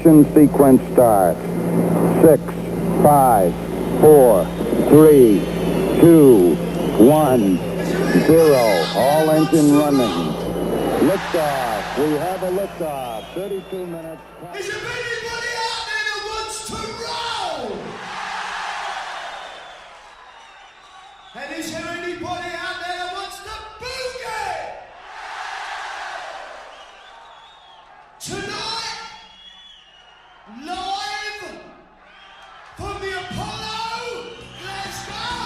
Sequence start. 6, 5, 4, 3, 2, 1, 0. All engine running. Liftoff. We have a liftoff. 32 minutes. Is there anybody out there that wants to roll? And is there anybody out there that wants to boogie? Tonight, live from the Apollo, Glasgow.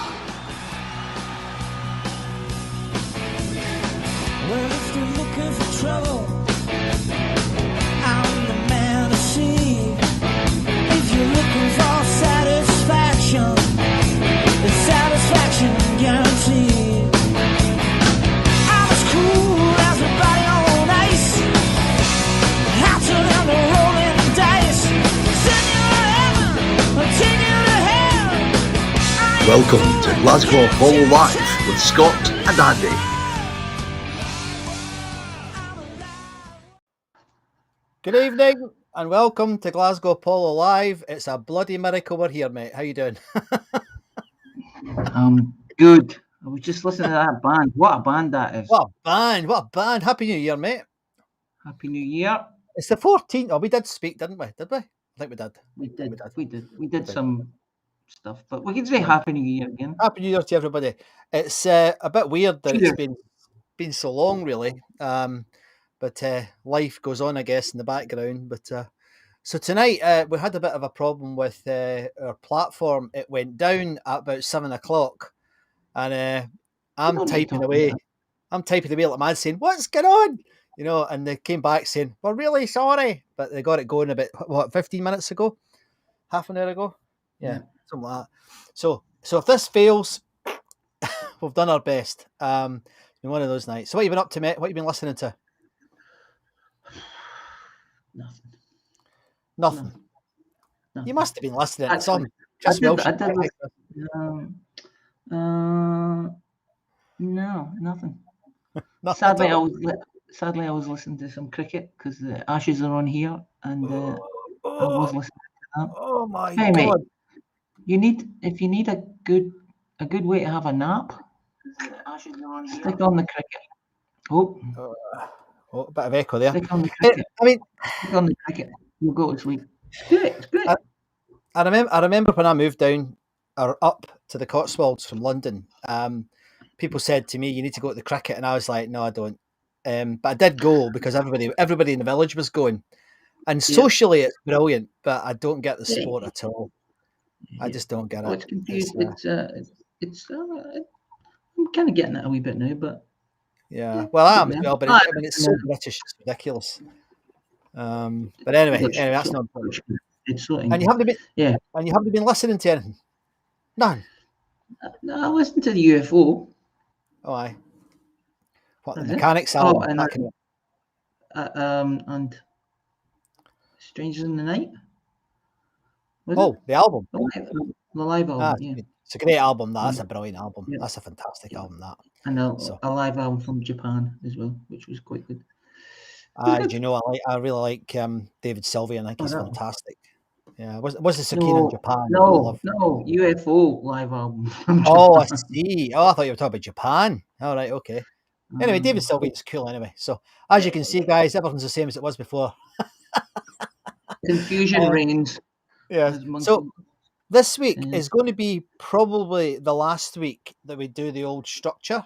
Well, if you're looking for trouble, I'm the man to see. If you're looking for satisfaction, the satisfaction guaranteed. I'm as cool as a body on ice. Out to them the rolling dice. Send you to heaven, or take you to hell. Welcome to Glasgow Apollo Live with Scott and Andy. Good evening and welcome to Glasgow Apollo Live. It's a bloody miracle we're here, mate. How you doing? Good. I was just listening to that band. What a band that is. What a band! What a band! Happy New Year, mate. Happy New Year. It's the 14th. Oh, we did speak, didn't we? Did we? I think we did. We did some stuff, but we can say Happy New Year again. Happy New Year to everybody. It's a bit weird that it's been so long, really. But life goes on, I guess, in the background. But so tonight we had a bit of a problem with our platform. It went down at about 7 o'clock, and I'm typing away. I'm typing away like mad, saying, "What's going on?" You know, and they came back saying, "We're really sorry," but they got it going about 15 minutes ago, half an hour ago, yeah, something like that. So if this fails, we've done our best. It's been one of those nights. So what have you been up to, mate? What have you been listening to? Nothing. You must have been listening to some. No, nothing. Sadly, I was listening to some cricket because the Ashes are on here, and I was listening to that. Oh my Hey, God! Mate, if you need a good way to have a nap, stick on the cricket. Oh, a bit of echo there. Stick on the cricket. Stick on the cricket. You'll go to sleep. It's great. I remember when I moved down or up to the Cotswolds from London. People said to me, "You need to go to the cricket," and I was like, "No, I don't." But I did go because everybody in the village was going, and socially it's brilliant. But I don't get the sport at all. I just don't get it. It's confused. I'm kind of getting it a wee bit now, but well, I am as well. But it's so British, it's ridiculous. But anyway, that's not important. And you haven't been, and you haven't been listening to anything. None. No, I listened to the UFO. Oh, aye. What, the Mechanics album? And Strangers in the Night. The album. The live album. It's a great album. That's a brilliant album. Yeah. That's a fantastic album. That. And a live album from Japan as well, which was quite good. Do you know? I really like David Sylvian. I think he's fantastic. Yeah, was the Sakina in Japan? No, UFO live album. Oh, I see. Oh, I thought you were talking about Japan. All right, okay. Anyway, David Sylvian's cool. Anyway, so as you can see, guys, everything's the same as it was before. Confusion reigns. Yeah. So this week is going to be probably the last week that we do the old structure.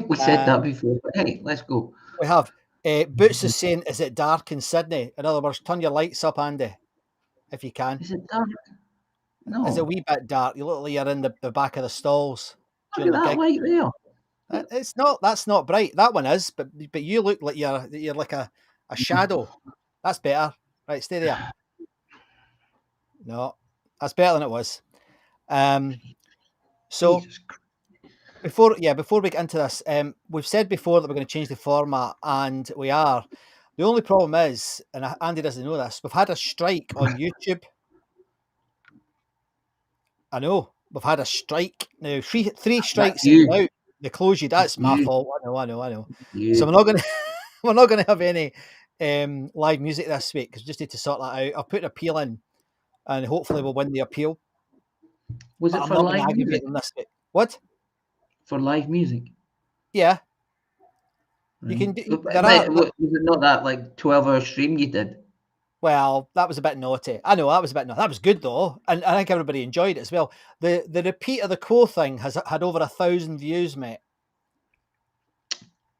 We said that before, but hey, let's go. We have. Boots is saying, "Is it dark in Sydney?" In other words, turn your lights up, Andy, if you can. Is it dark? No. It's a wee bit dark. You look like you're in the back of the stalls. Look at that light there. It's not. That's not bright. That one is, but you look like you're like a shadow. That's better. Right, stay there. No, that's better than it was. So. Before we get into this, we've said before that we're going to change the format, and we are. The only problem is, and Andy doesn't know this, we've had a strike on YouTube. I know we've had a strike now. Three strikes out. They close you. That's my fault. I know. Yeah. So we're not going to have any live music this week because we just need to sort that out. I'll put an appeal in, and hopefully we'll win the appeal. Was But it I'm for not going to live aggravate music? them this week. What? For live music. Yeah. Right. You can do. Was it not that like 12-hour stream you did? Well, that was a bit naughty. I know that was a bit naughty. That was good though, and I think everybody enjoyed it as well. The repeat of the Quo thing has had over 1,000 views, mate.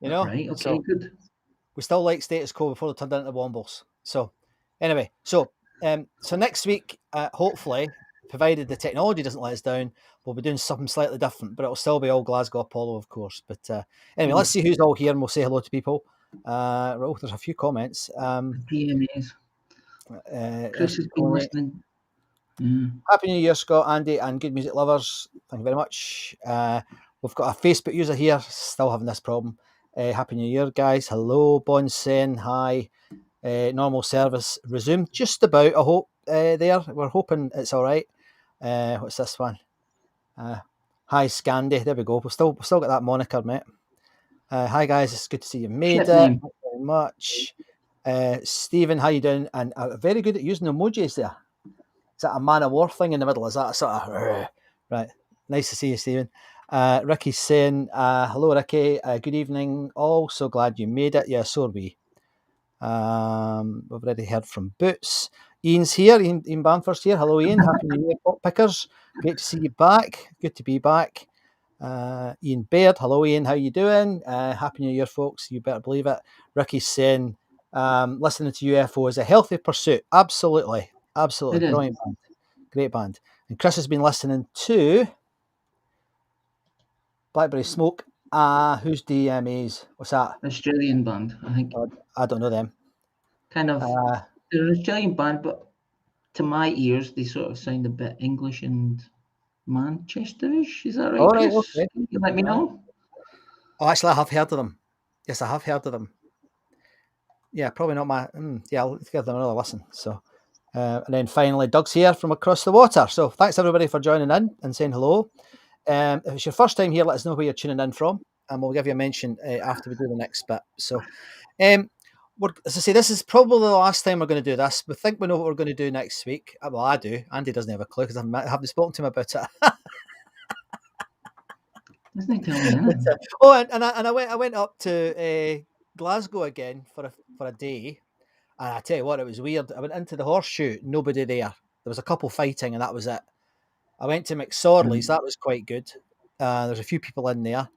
You know, right? Okay, so good. we still like status quo before they turned into Wombles. So, anyway, so next week, hopefully, provided the technology doesn't let us down, we'll be doing something slightly different, but it'll still be all Glasgow Apollo, of course. But anyway, let's see who's all here, and we'll say hello to people. Oh, there's a few comments. DMAs. Chris has been listening. Happy New Year, Scott, Andy, and good music lovers. Thank you very much. We've got a Facebook user here, still having this problem. Happy New Year, guys. Hello, Bonsen. Hi. Normal service resumed just about, I hope, there. We're hoping it's all right. What's this one? Hi, Scandi. There we go. We've still got that moniker, mate. Hi, guys. It's good to see you made it. Thank you very much. Stephen, how you doing? And very good at using emojis there. Is that a man of war thing in the middle? Is that a sort of... Right. Nice to see you, Stephen. Ricky's saying, hello, Ricky. Good evening. All so glad you made it. Yeah, so are we. We've already heard from Boots. Ian's here. Ian Bamford's here. Hello, Ian. Happy New Year, Pop Pickers. Great to see you back. Good to be back. Ian Baird. Hello, Ian. How you doing? Happy New Year, folks. You better believe it. Ricky's saying, listening to UFO is a healthy pursuit. Absolutely. Absolutely. Brilliant band. Great band. And Chris has been listening to Blackberry Smoke. Who's DMAs? What's that? Australian band, I think. I don't know them. Kind of. They're an Australian band, but to my ears, they sort of sound a bit English and Manchesterish. Is that right, Chris? Okay. You let me know. Oh, actually, I have heard of them. Yes, I have heard of them. Yeah, probably not my... yeah, I'll give them another listen. So, and then finally, Doug's here from across the water. So thanks, everybody, for joining in and saying hello. If it's your first time here, let us know where you're tuning in from, and we'll give you a mention after we do the next bit. So, as I say, this is probably the last time we're going to do this. We think we know what we're going to do next week. Well, I do. Andy doesn't have a clue because I haven't spoken to him about it. Doesn't he tell me anything? And I went up to Glasgow again for a day, and I tell you what, it was weird. I went into the Horseshoe, nobody there. There was a couple fighting, and that was it. I went to McSorley's, that was quite good. There's a few people in there.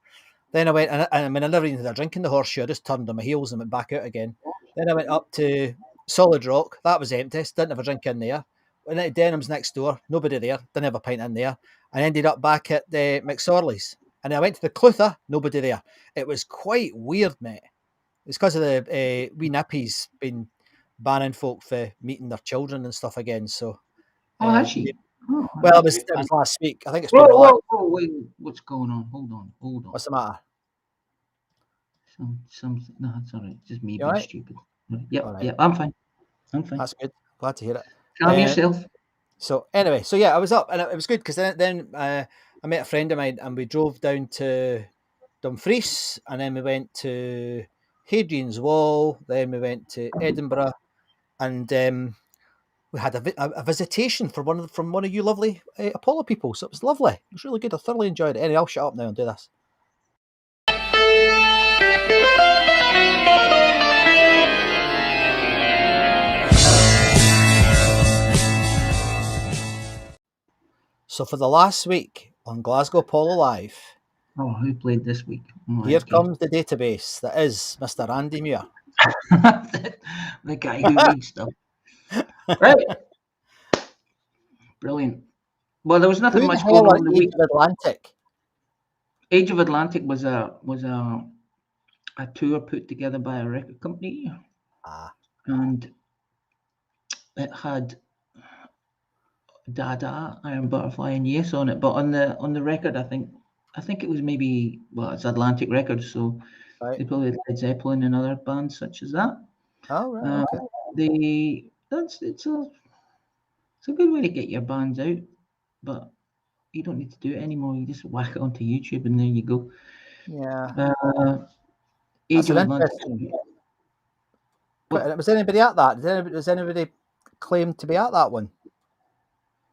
Then I went, and I never even had a drink in the Horseshoe. I just turned on my heels and went back out again. Then I went up to Solid Rock, that was empty, didn't have a drink in there. Went into Denham's next door, nobody there, didn't have a pint in there. I ended up back at the McSorley's. And I went to the Clutha, nobody there. It was quite weird, mate. It's because of the wee nippies been banning folk for meeting their children and stuff again. So, actually. Well, it was last week. I think it's been whoa, wait, what's going on? Hold on. What's the matter? No, it's all right. Just me being right? stupid. Yep, right. Yep, I'm fine. That's good. Glad to hear it. Calm yourself. So anyway, yeah, I was up, and it was good because then I met a friend of mine, and we drove down to Dumfries, and then we went to Hadrian's Wall, then we went to Edinburgh, and we had a visitation from one of you lovely Apollo people. So it was lovely. It was really good. I thoroughly enjoyed it. Anyway, I'll shut up now and do this. So for the last week on Glasgow Apollo Live... Oh, who played this week? Here comes the database. That is Mr. Andy Muir. The guy who reads stuff. Right. Brilliant. Well, there was nothing much going on in the week. Age of Atlantic. Age of Atlantic was a tour put together by a record company, and it had Dada, Iron Butterfly, and Yes on it. But on the record, I think it was maybe, well, it's Atlantic Records, so they probably had Led Zeppelin and other bands such as that. Oh, right. Okay. It's a good way to get your bands out, but you don't need to do it anymore. You just whack it onto YouTube and there you go. Yeah. Age of Atlantic. Was anybody at that? Does anybody claim to be at that one?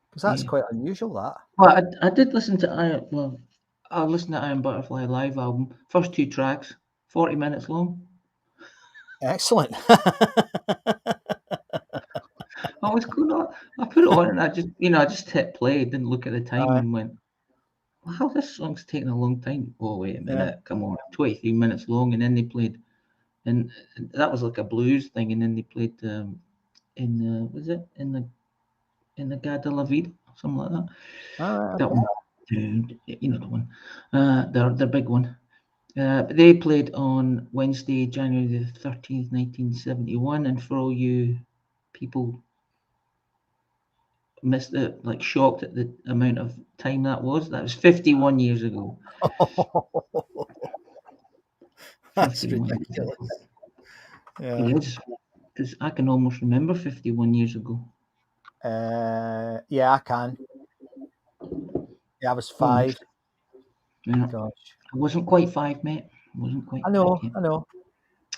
Because that's quite unusual. That. Well, I did listen to I listened to Iron Butterfly live album. First 2 tracks, 40 minutes long. Excellent. I was cool. I put it on and I just hit play. Didn't look at the time and went, "Wow, this song's taking a long time." Oh wait a minute, come on, 23 minutes long, and then they played, and that was like a blues thing, and then they played in the Gada La Vida, something like that. That one, you know the one, their big one. But they played on Wednesday, January the 13th, 1971, and for all you people missed it, like shocked at the amount of time that was 51 years ago. That's ridiculous. Yeah. It is, because I can almost remember 51 years ago. Yeah, I can. Yeah, I was 5. Yeah. Gosh. I wasn't quite 5, mate. I know.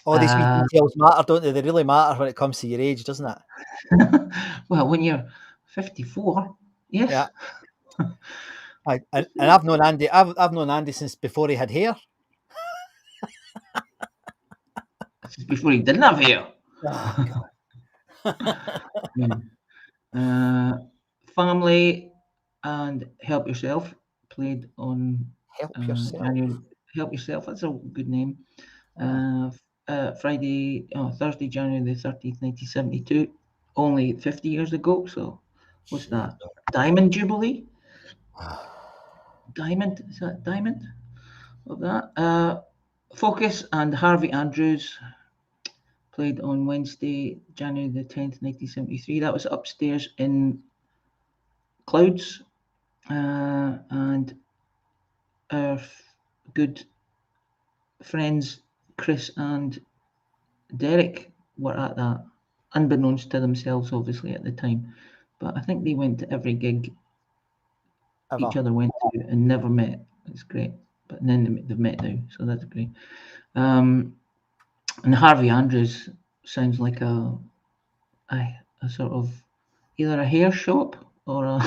All these wee details matter, don't they? They really matter when it comes to your age, doesn't it? Well, when you're 54, yes. Yeah. And I've known Andy. I've known Andy since before he had hair. Since before he didn't have hair. Family and Help Yourself played on Help Yourself. Help Yourself. That's a good name. Thursday, January the 13th, 1972. Only 50 years ago. So, what's that? Diamond Jubilee. Diamond, is that Diamond? Of that. Focus and Harvey Andrews played on Wednesday, January the 10th, 1973. That was upstairs in Clouds. And our good friends Chris and Derek were at that, unbeknownst to themselves, obviously, at the time. But I think they went to every gig each other went to and never met. It's great. But then they've met now, so that's great. And Harvey Andrews sounds like a sort of either a hair shop or a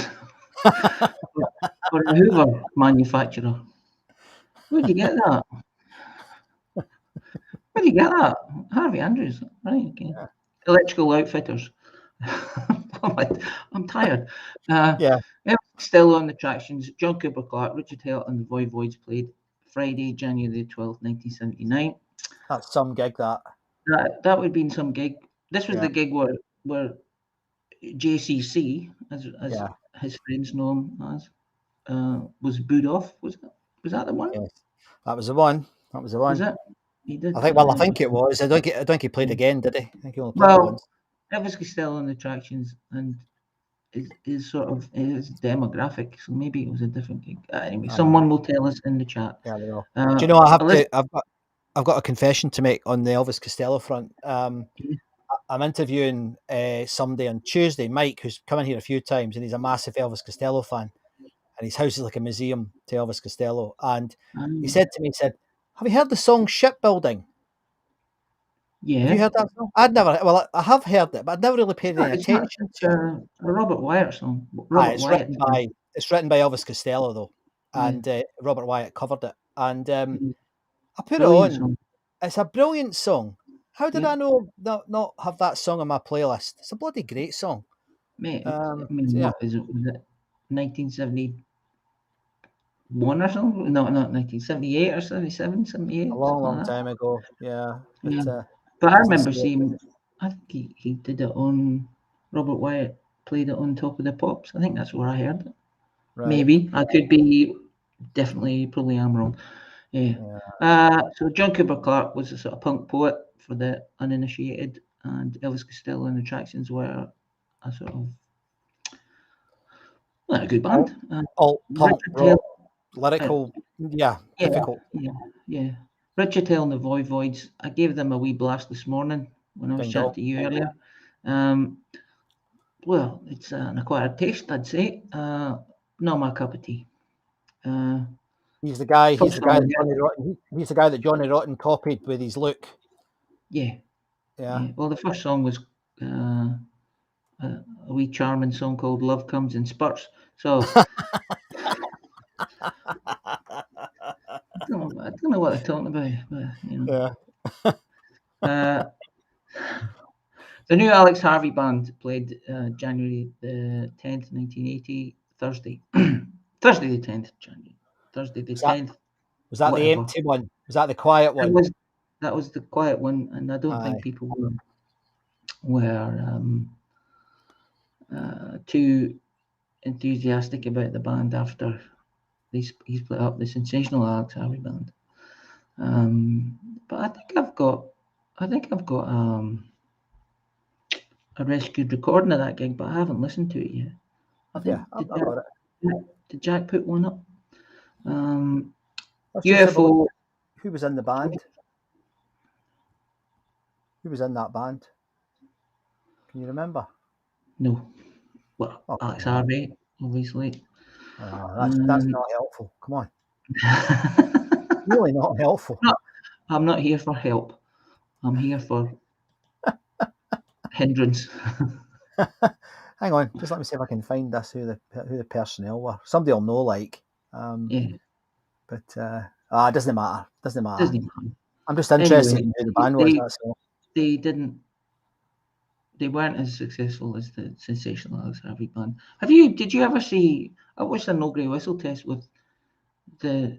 or a Hoover manufacturer. Where'd you get that? Where'd you get that? Harvey Andrews, right? Okay. Yeah. Electrical Outfitters. I'm tired. Still on the attractions. John Cooper Clarke, Richard Hale, and the Voivoids played Friday, January the 12th, 1979. That's some gig. That would have been some gig. This was the gig where JCC, as his friends know him as, was booed off. Was that the one? Yes, that was the one. Was it? He did. I think it was. I don't think he played again, did he? I think he only played once. Elvis Costello on the attractions and is sort of his demographic, so maybe it was a different gig. Anyway, someone will tell us in the chat. Yeah, they will. Do you know I've got a confession to make on the Elvis Costello front. I'm interviewing somebody on Tuesday, Mike, who's come in here a few times, and he's a massive Elvis Costello fan, and his house is like a museum to Elvis Costello. And he said to me, "Have you heard the song Shipbuilding?" Yeah. Have you heard that song? I have heard it, but I'd never really paid any attention to it. A Robert Wyatt song. It's written by Elvis Costello though, and Robert Wyatt covered it. And I put it on. Song. It's a brilliant song. How did I not have that song on my playlist? It's a bloody great song, mate. What is it? Was it 1971 or something? No, not 1978 or 77, 78. A long time ago. Yeah. But I remember seeing. I think he did it on. Robert Wyatt played it on Top of the Pops. I think that's where I heard it. Right. Maybe I could be. Definitely, probably am wrong. Yeah. So John Cooper Clarke was a sort of punk poet for the uninitiated, and Elvis Costello and the Attractions were a sort of a good band. Alt punk, lyrical, difficult. Yeah. Richard Hale and the Voivoids. I gave them a wee blast this morning when I was chatting to you earlier. Well, it's an acquired taste, I'd say. Not my cup of tea. He's the guy that Johnny Rotten copied with his look. Yeah. Yeah. Well, the first song was a wee charming song called "Love Comes in Spurts." So I don't know what they're talking about, but Yeah. Uh, the new Alex Harvey band played January the 10th, 1980, Thursday. Thursday the 10th, January. Thursday the Was that 10th, was that the whatever. empty one? Was that the quiet That one? was that was the quiet one, and I don't think Aye. people were too enthusiastic about the band after he split up the sensational Alex Harvey band. But I think I've got a rescued recording of that gig, but I haven't listened to it yet. I think Yeah, I've got it. did Jack put one up? Let's just have a look. UFO. Who was in the band? Who was in that band? Can you remember? No. Well, Oh, Alex come on. Harvey, obviously. That's not helpful. Come on. Really not helpful. I'm not here for help. I'm here for hindrance. Hang on, just let me see if I can find this. Who the personnel were? Somebody will know, like. Yeah, But it doesn't matter. Doesn't matter. doesn't matter. I'm just interested Anyway, in who the band was. That's all. They weren't as successful as the sensational Alex Harvey band. Did you ever see? I watched a No Grey Whistle test with the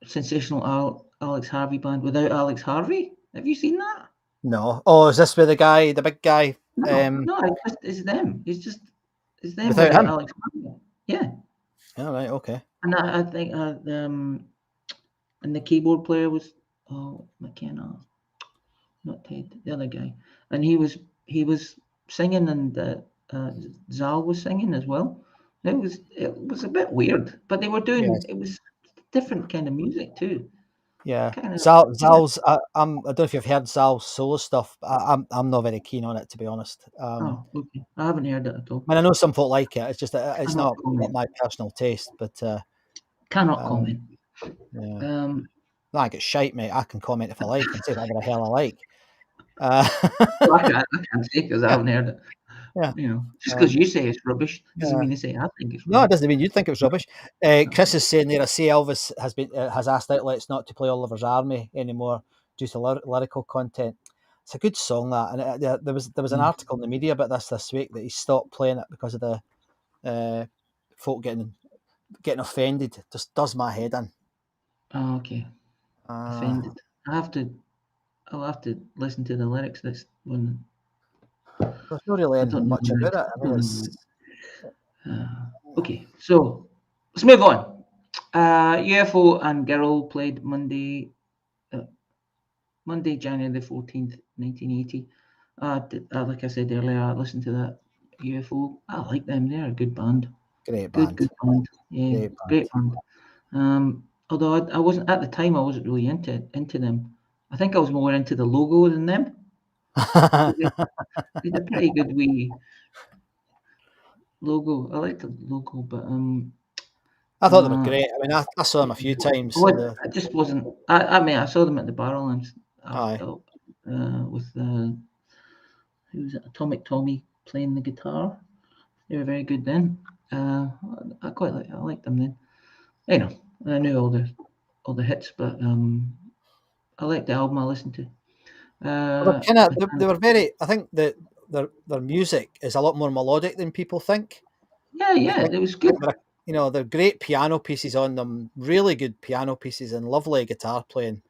sensational Alex Harvey band without Alex Harvey. Have you seen that? No. Oh, is this with the big guy? No, it's them. It's them Without him? Alex Harvey. Yeah. All right. Okay. And I think and the keyboard player was McKenna, not Ted, the other guy, and he was singing, and Zal was singing as well. It was a bit weird, but they were doing it was different kind of music too. Yeah. Kind of, Zal's. I don't know if you've heard Zal's solo stuff. But I'm not very keen on it, to be honest. okay. I haven't heard it at all. I mean, I know some folk like it. It's just that it's Cannot not comment. my personal taste. But Cannot comment. Yeah. No, I get shite, mate. I can comment if I like and say whatever the hell I like. I can't say because I haven't heard it. Yeah. Just because you say it's rubbish doesn't mean to say I think it's rubbish. No, it doesn't mean you'd think it was rubbish. Chris is saying there, I see Elvis has asked Outlets not to play Oliver's Army anymore due to lyrical content. It's a good song, that, and there was an article in the media about this week that he stopped playing it because of the folk getting offended. It just does my head in. Oh, okay. Offended. I'll have to listen to the lyrics. That's when. There's not really anything much about it. I mean, it's... Okay, so let's move on. UFO and Girl played Monday, January the 14th, 1980. Like I said earlier, I listened to that UFO. I like them. They're a good band. Great band. Good band. Yeah, great band. Although I wasn't at the time, I wasn't really into them. I think I was more into the logo than them. They had a pretty good wee logo. I like the logo, but I thought they were great. I mean, I saw them a few times. I just wasn't. I mean, I saw them at the Barrowlands. With who was it? Atomic Tommy playing the guitar. They were very good then. I liked them then. Anyway, I knew all the hits, but I liked the album I listened to. They were very. I think that their music is a lot more melodic than people think. Yeah, it was good. They're great piano pieces on them, really good piano pieces, and lovely guitar playing.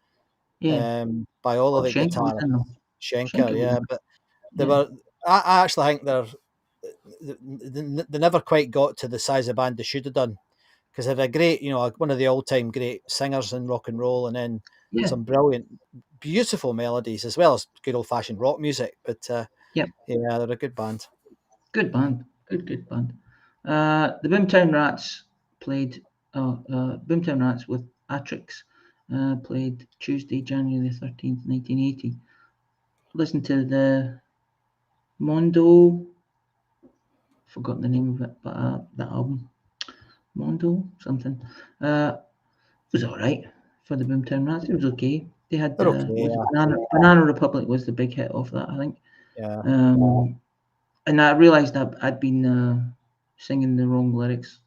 Yeah. By all of the guitarists. Schenker, yeah, but they were. I actually think they never quite got to the size of band they should have done, because they're a great, one of the all-time great singers in rock and roll, and then some brilliant, beautiful melodies as well as good old-fashioned rock music. But they're a good band. Good band, good band. The Boomtown Rats played. Boomtown Rats with Atrix played Tuesday, January the 13th, 1980. Listen to the Mondo. Forgotten the name of it, but that album, Mondo something. Was all right for the Boomtown Rats. It was okay. They had They're okay, was it yeah. Banana Republic was the big hit of that, I think. Yeah. And I realised I'd been singing the wrong lyrics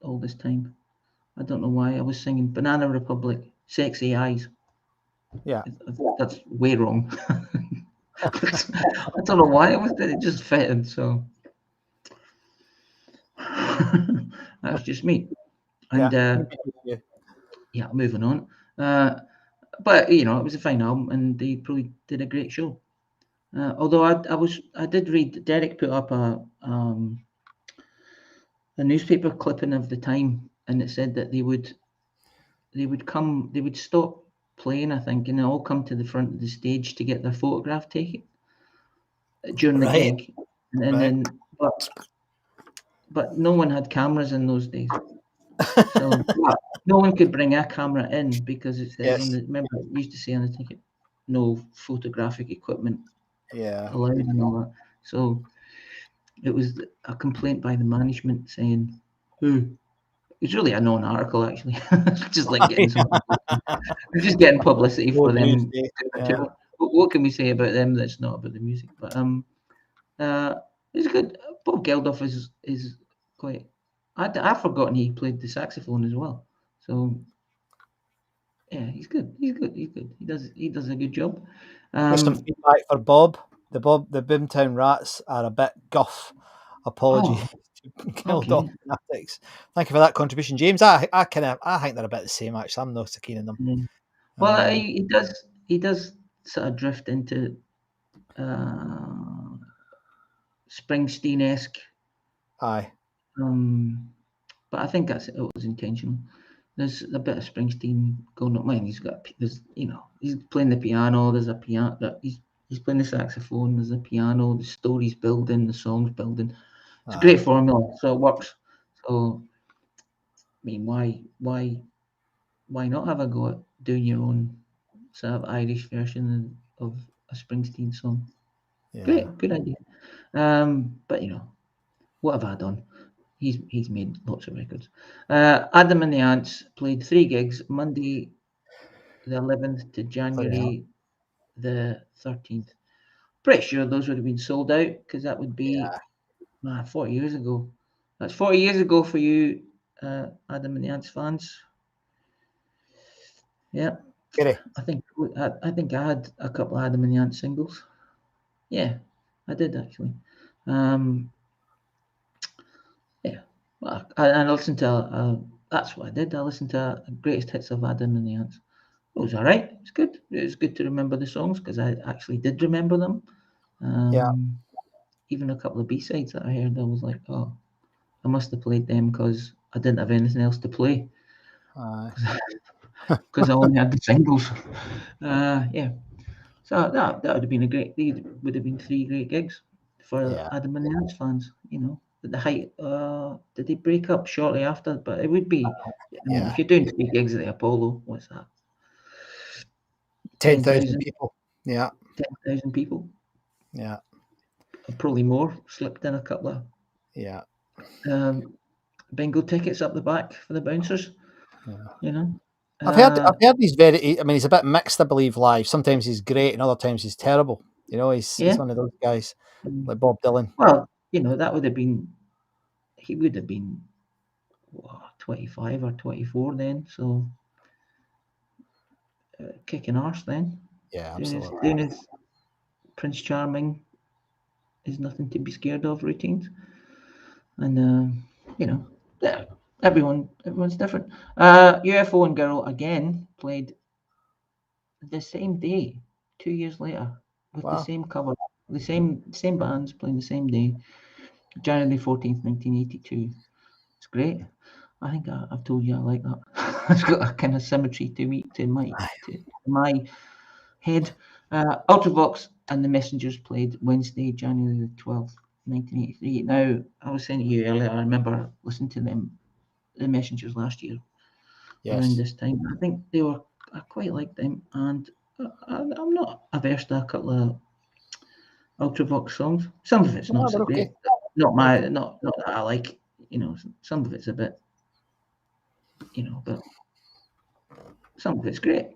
all this time. I don't know why. I was singing Banana Republic, Sexy Eyes. Yeah. That's way wrong. I don't know why it just fitted. So that's just me. And Yeah. moving on. But you know, it was a fine album, and they probably did a great show. Although I did read Derek put up a newspaper clipping of the time, and it said that they would stop playing, I think, and they all come to the front of the stage to get their photograph taken during the Right. gig, and then but no one had cameras in those days, so no one could bring a camera in because it says on the, remember it used to say on the ticket, no photographic equipment allowed and all that. So it was a complaint by the management saying, it's really a non-article actually. Just like getting just getting publicity for them. What can we say about them that's not about the music? But it's good. Bob Geldof is quite. I've forgotten he played the saxophone as well. So yeah, he's good. He's good. He does a good job. Just some feedback for Bob. The Boomtown Rats are a bit guff. Apology to Geldof fanatics. Thank you for that contribution, James. I think they're a bit the same actually. I'm not so keen on them. Well, he does sort of drift into Springsteen-esque. Aye. But I think it was intentional. There's a bit of Springsteen going on. Mine, he's playing the piano. There's a piano. He's playing the saxophone. There's a piano. The story's building. The song's building. It's a great formula, so it works. So, I mean, why not have a go at doing your own sort of Irish version of a Springsteen song? Yeah. Great, good idea. But you know, what have I done? He's made lots of records. Adam and the Ants played 3 gigs, Monday the 11th to January the 13th. Pretty sure those would have been sold out because that would be 40 years ago. That's 40 years ago for you, Adam and the Ants fans. Yeah. I think I had a couple of Adam and the Ants singles. Yeah, I did actually. Yeah. Well, I listened to that's what I did. I listened to greatest hits of Adam and the Ants. It was all right. It's good. It was good to remember the songs because I actually did remember them. Even a couple of B-sides that I heard, I was like, oh, I must have played them because I didn't have anything else to play. Because I only had the singles. Yeah. So that would have been these would have been 3 great gigs for Adam and the Ants fans, you know. At the height, did they break up shortly after? But it would be, if you're doing 3 gigs at the Apollo, what's that? 10,000 people. Yeah. 10,000 people. Yeah. Probably more. Slipped in a couple of bingo tickets up the back for the bouncers. Yeah. You know. I've heard he's very. I mean, he's a bit mixed, I believe, live. Sometimes he's great, and other times he's terrible. You know, he's one of those guys like Bob Dylan. Well, you know, that would have been. He would have been 25 or 24 then, so kicking arse then. Yeah, absolutely. Doing his Prince Charming is nothing to be scared of routines, and you know, everyone's different. UFO and Girl again played the same day, 2 years later, with the same cover, the same bands playing the same day, January 14th, 1982. It's great. I think I've told you I like that. It's got a kind of symmetry to my head. Ultravox and the Messengers played Wednesday, January the 12th, 1983. Now, I was saying to you earlier, I remember listening to the Messengers last year around this time. I think I quite liked them, and I'm not averse to a couple of Ultravox songs. Some of it's not so great. Not that I like, you know, some of it's a bit, you know, but some of it's great.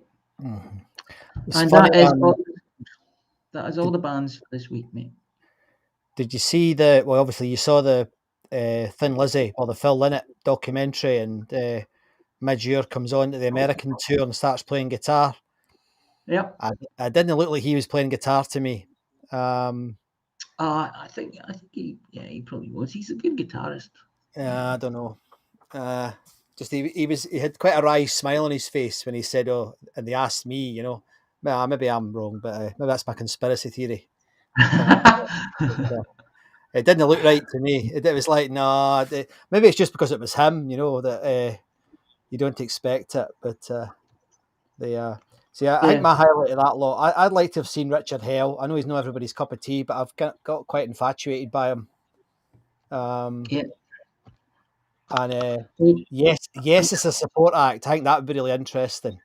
It's And funny, that is all the bands for this week, mate. did you see obviously you saw the Thin Lizzy or the Phil Lynott documentary, and mid-year comes on to the American tour and starts playing guitar. Yep. I didn't look like he was playing guitar to me. I think he probably was. He's a good guitarist. I don't know. Just he had quite a wry smile on his face when he said, "Oh," and they asked me, maybe I'm wrong, but maybe that's my conspiracy theory. It didn't look right to me. It was like, no, maybe it's just because it was him, that you don't expect it. But I think my highlight of that lot, I'd like to have seen Richard Hell. I know he's not everybody's cup of tea, but I've got quite infatuated by him. And yes, it's a support act. I think that would be really interesting.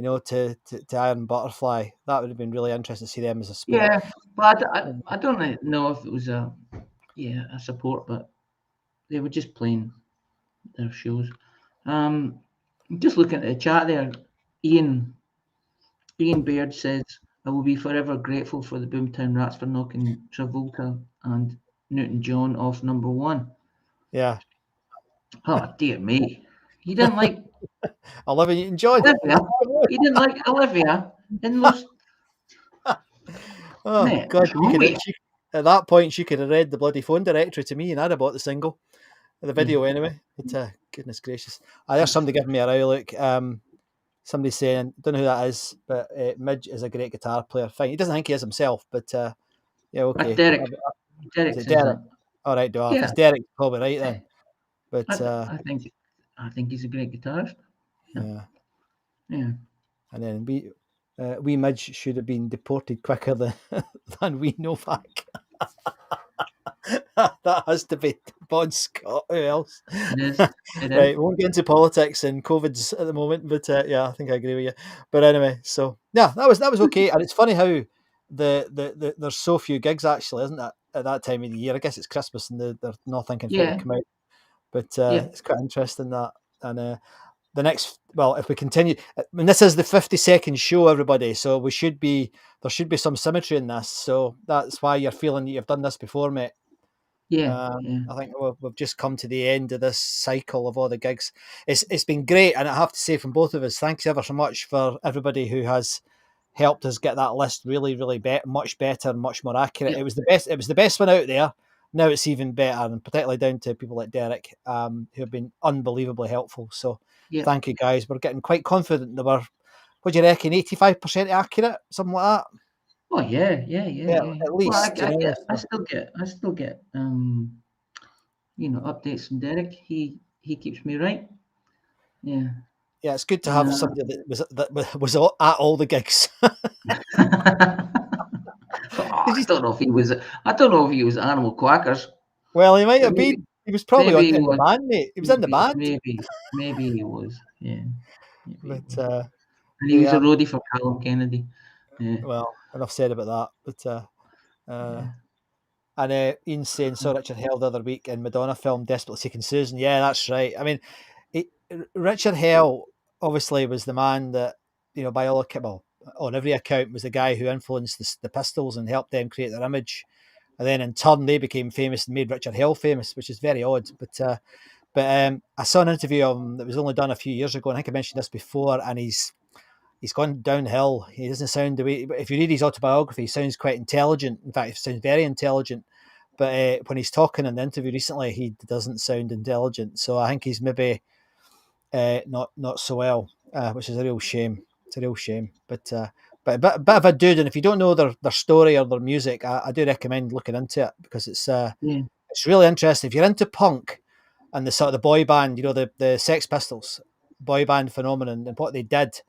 To Iron Butterfly, that would have been really interesting to see them as a support. Yeah, but I don't know if it was a support, but they were just playing their shows. Just looking at the chat there, Ian Baird says, "I will be forever grateful for the Boomtown Rats for knocking Travolta and Newton-John off number 1." Yeah. Oh dear me, you didn't like Olivia Newton-John. Olivia? You didn't like Olivia in those? Oh Man, God! wait. At that point, she could have read the bloody phone directory to me, and I'd have bought the single, the video anyway. But goodness gracious, there's somebody giving me a row look. Somebody saying, don't know who that is, but Midge is a great guitar player. Fine, he doesn't think he is himself, but yeah, okay. That's Derek. Is it Derek? All right, Dwarf. Yeah. It's Derek, probably right then. But I think he's a great guitarist. Yeah. And then we Midge should have been deported quicker than we Novak. That has to be Bon Scott. Who else? It is. Right, we won't get into politics and COVID's at the moment, but yeah, I think I agree with you. But anyway, so yeah, that was okay. And it's funny how there's so few gigs actually, isn't it, at that time of the year? I guess it's Christmas and they're not thinking for it to come out. But it's quite interesting that. And the next, if we continue, this is the 52nd show, everybody, so there should be some symmetry in this. So that's why you're feeling that you've done this before, mate. I think we've just come to the end of this cycle of all the gigs. It's been great, and I have to say from both of us, thanks ever so much for everybody who has helped us get that list really, really much better and much more accurate. It was the best one out there. Now it's even better, and particularly down to people like Derek, who have been unbelievably helpful. So thank you guys. We're getting quite confident that we're, what do you reckon, 85% accurate, something like that? Oh yeah. At least. Well, I still get updates from Derek. He keeps me right. Yeah. Yeah, it's good to have somebody that was at all the gigs. I don't know if he was. I don't know if he was Animal Quackers. Well, he might have been. He was probably in the band, mate. He was in the band. Maybe he was. Yeah. But he was a roadie for Callum Kennedy. Yeah. Well, enough said about that. But and Ian's saying saw Richard Hell the other week in Madonna film Desperately Seeking Susan. Yeah, that's right. I mean, Richard Hell obviously was the man that, by all account, on every account, was the guy who influenced the Pistols and helped them create their image. And then in turn, they became famous and made Richard Hell famous, which is very odd. But I saw an interview of him that was only done a few years ago, and I think I mentioned this before, and he's gone downhill. He doesn't sound the way, if you read his autobiography, he sounds quite intelligent. In fact, he sounds very intelligent. But when he's talking in the interview recently, he doesn't sound intelligent. So I think he's maybe not so well, which is a real shame. It's a real shame. But a bit of a dude, and if you don't know their story or their music, I do recommend looking into it, because it's really interesting. If you're into punk and the sort of the boy band, the Sex Pistols boy band phenomenon and what they did,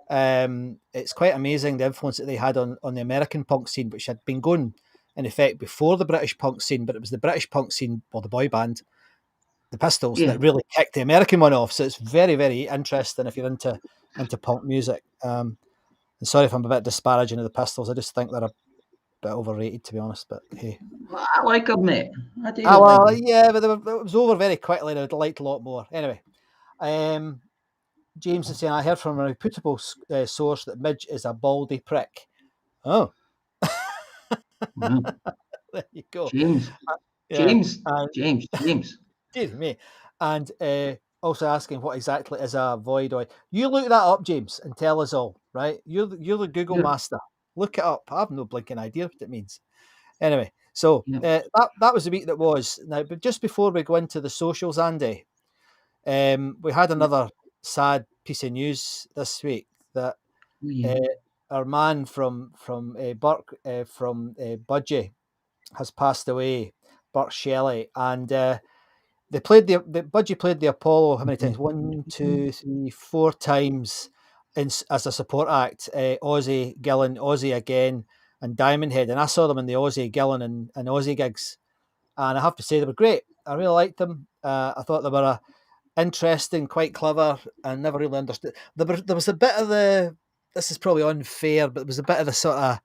it's quite amazing the influence that they had on the American punk scene, which had been going in effect before the British punk scene, but it was the British punk scene, or the boy band, the Pistols, that really kicked the American one off. So it's very, very interesting if you're into punk music. And sorry if I'm a bit disparaging of the Pistols. I just think they're a bit overrated, to be honest. But hey, well, I like them, mate. I do. Yeah, but it was over very quickly, and I'd liked a lot more. Anyway, James is saying, I heard from a reputable source that Midge is a baldy prick. Oh, Wow. there you go. James, Yeah. James. Dear me. And also asking what exactly is a voidoid. You look that up, James, and tell us all, right? You're the Google Yeah. master. Look it up. I have no blinking idea what it means. Anyway, so Yeah. that was the week that was. Now, but just before we go into the socials, Andy, we had another sad piece of news this week that Oh, yeah. our man from Burke from Budgie has passed away, Burke Shelley, and they played the Budgie played the Apollo how many times? 1, 2, 3, 4 times as a support act. Ozzy, Gillan, Ozzy again, and Diamond Head, and I saw them in the Ozzy, Gillan, and Ozzy gigs, and I have to say they were great. I really liked them. I thought they were interesting, quite clever, and never really understood. There was a bit of the. This is probably unfair, but there was a bit of the sort of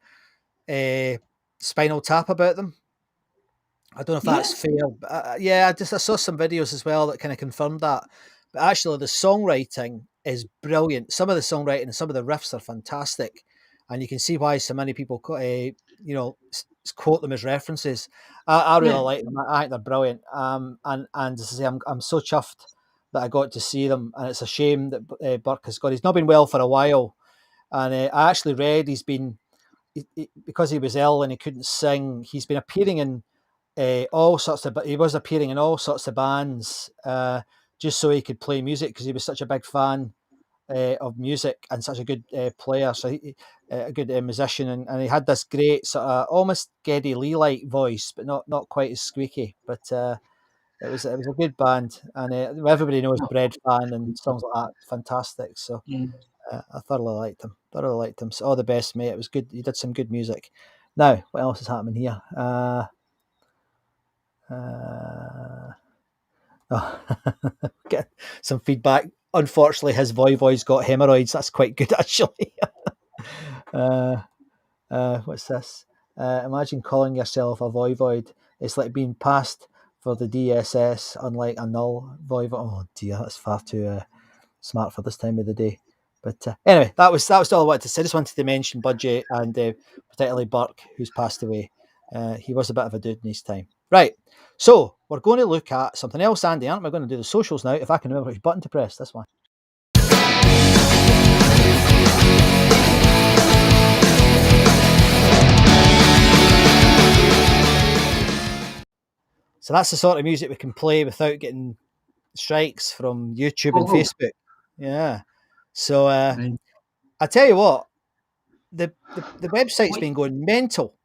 Spinal Tap about them. I don't know if that's fair, but yeah, I saw some videos as well that kind of confirmed that. But actually, the songwriting is brilliant. Some of the songwriting and some of the riffs are fantastic, and you can see why so many people, quote them as references. I really Yeah. like them. I think they're brilliant. And as I say, I'm so chuffed that I got to see them, and it's a shame that Burke has got. He's not been well for a while, and I actually read he's been because he was ill and he couldn't sing. He's been appearing in all sorts of, but he was appearing in all sorts of bands just so he could play music because he was such a big fan of music and such a good player. So a good musician, and he had this great sort of almost Geddy Lee like voice, but not quite as squeaky. But it was a good band, and everybody knows Bread Fan and songs like that. Fantastic. So Yeah. I thoroughly liked him. So all the best, mate. It was good. You did some good music. Now, what else is happening here? Get some feedback. Unfortunately, his voi's got hemorrhoids. That's quite good, actually. What's this? Imagine calling yourself a voivod. It's like being passed for the DSS, unlike a null voivod. Oh dear, that's far too smart for this time of the day. But anyway, that was all I wanted to say. I just wanted to mention Budgie and particularly Burke, who's passed away. He was a bit of a dude in his time. Right, so we're going to look at something else, Andy, aren't we? We're going to do the socials now, if I can remember which button to press. This one. So that's the sort of music we can play without getting strikes from YouTube and Facebook. Yeah. So Right. I tell you what, the website's been going mental.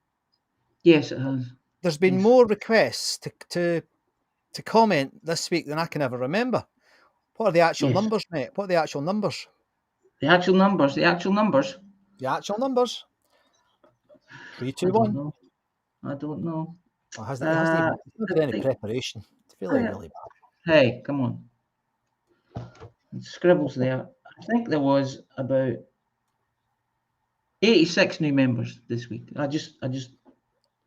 Yes, it has. There's been Yes. more requests to comment this week than I can ever remember. What are the actual Yes. numbers, mate? What are the actual numbers? The actual numbers. The actual numbers. 3, 2, 1. I don't know. Oh, it hasn't even been any preparation. It's really, really bad. Hey, come on. Scribbles there. I think there was about 86 new members this week. I just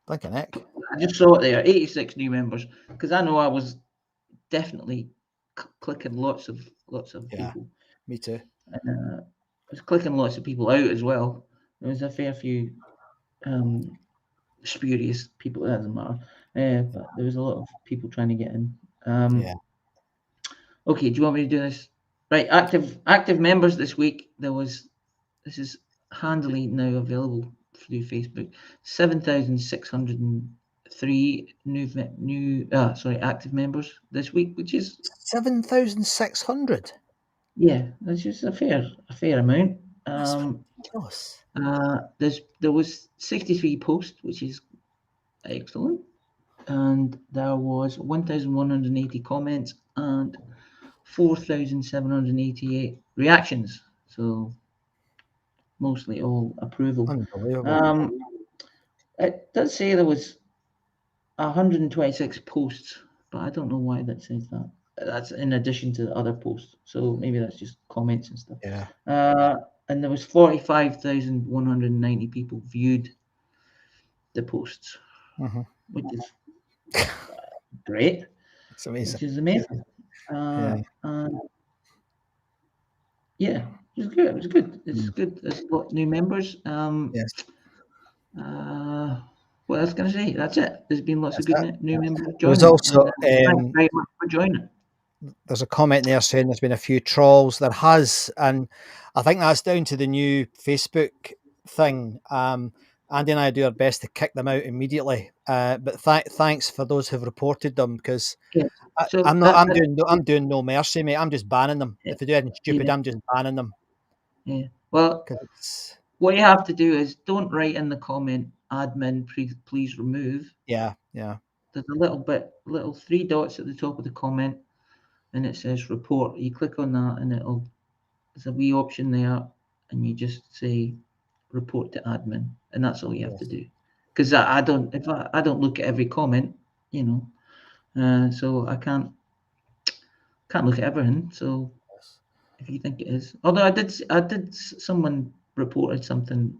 Blinking heck. I just saw it there. 86 new members because I know I was definitely clicking lots of people. Me too. I was clicking lots of people out as well. There was a fair few spurious people. It doesn't matter. But there was a lot of people trying to get in. Yeah. Okay, do you want me to do this? Right, active members this week. This is handily now available through Facebook. 7,603 active members this week, which is 7,600. Yeah, that's just a fair amount. That's ridiculous. There was 63 posts, which is excellent, and there was 1,180 comments and 4,788 reactions. So mostly all approval. Unbelievable. It does say there was 126 posts, but I don't know why that says that. That's in addition to the other posts, so maybe that's just comments and stuff. Yeah. And there was 45,190 people viewed the posts, which is great. It's amazing. Which is amazing. Yeah. Yeah, it was good. It was good. It's good. There's a lot of new members. Yes, What else can I say? That's it. There's been lots of that's good it. new members There was joining, also and thanks very much for joining. there's a comment there saying there's been a few trolls. There has, and I think that's down to the new Facebook thing. Andy and I do our best to kick them out immediately. But thanks for those who've reported them, because Yeah. So I'm not. that, I'm doing no mercy, mate. I'm just banning them. yeah, If they do anything stupid, yeah, I'm just banning them. yeah. Well, 'Cause it's, what you have to do is don't write in the comment, admin, please remove. yeah. There's little three dots at the top of the comment, and it says report. You click on that, and there's a wee option there, and you just say report to admin, and that's all you have to do. Because I don't look at every comment, so I can't look at everything. So if you think it is, although someone reported something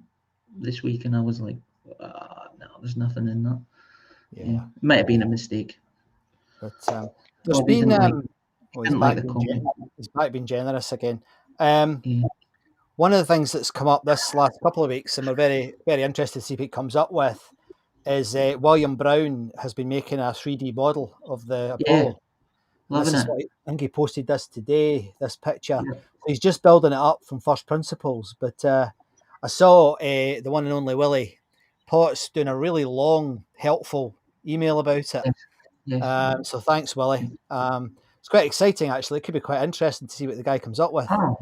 this week, and I was like, no, there's nothing in that. Yeah. It might have been a mistake. But there's Bobby been didn't like the comment. he's back being generous again. Yeah. One of the things that's come up this last couple of weeks, and we're very, very interested to see what it comes up with, is William Brown has been making a 3D model of the Yeah, Apollo. And this loving is it. what I think he posted this today, this picture. Yeah. He's just building it up from first principles. But I saw the one and only Willie Potts doing a really long, helpful email about it. Yes. So thanks, Willie. It's quite exciting, actually. It could be quite interesting to see what the guy comes up with. Oh,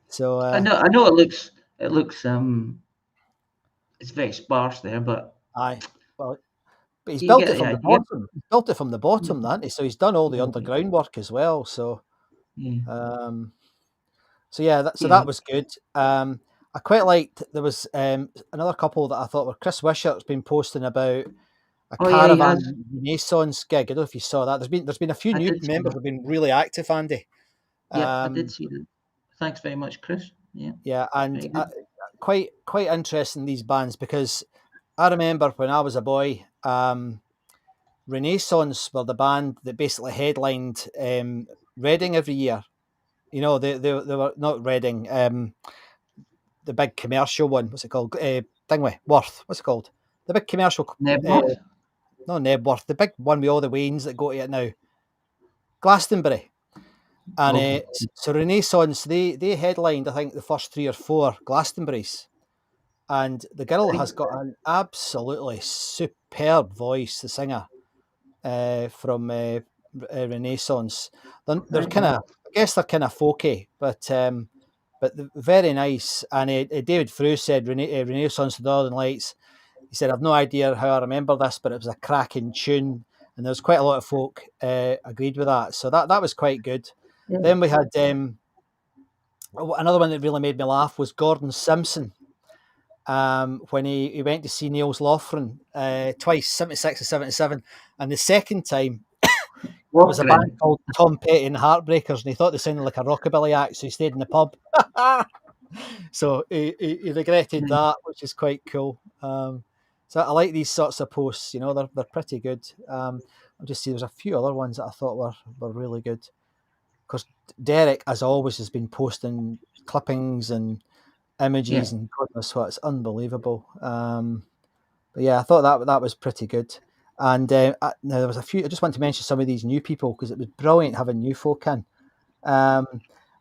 So I know it looks it's very sparse there, but aye, well, but he's you built get it from the the idea. bottom. He's built it from the bottom, hasn't he? So he's done all the underground work as well. So Yeah. so yeah, Yeah. that was good. I quite liked, there was another couple that I thought were, Chris Wishart's been posting about a Oh yeah, he caravan has. Renaissance gig. I don't know if you saw that. There's been a few I new did see members that. who've been really active, Andy. Yeah, I did see that. Thanks very much, Chris. Yeah. Yeah, and Very good. quite interesting, these bands, because I remember when I was a boy, Renaissance were the band that basically headlined Reading every year. You know, they were not Reading, the big commercial one. What's it called? Thingway, Worth. What's it called? The big commercial. Nebworth? Not Nebworth. The big one with all the wains that go to it now. Glastonbury. And Okay. so Renaissance, they headlined, I think, the first 3 or 4 Glastonburys. And the girl has got an absolutely superb voice, the singer from Renaissance. They're kind of, I guess they're kind of folky, but very nice. And David Frew said Renaissance, the Northern Lights. He said, I've no idea how I remember this, but it was a cracking tune. And there was quite a lot of folk agreed with that. So that was quite good. Yeah. Then we had another one that really made me laugh was Gordon Simpson. When he went to see Niels Lofgren twice, 76 and 77. And the second time, it was a band called Tom Petty and Heartbreakers, and he thought they sounded like a rockabilly act, so he stayed in the pub. So he regretted that, which is quite cool. So I like these sorts of posts, they're pretty good. I'll just see, there's a few other ones that I thought were really good. Because Derek, as always, has been posting clippings and images and goodness what, it's unbelievable. But yeah, I thought that was pretty good. And now there was a few, I just want to mention some of these new people, because it was brilliant having new folk in.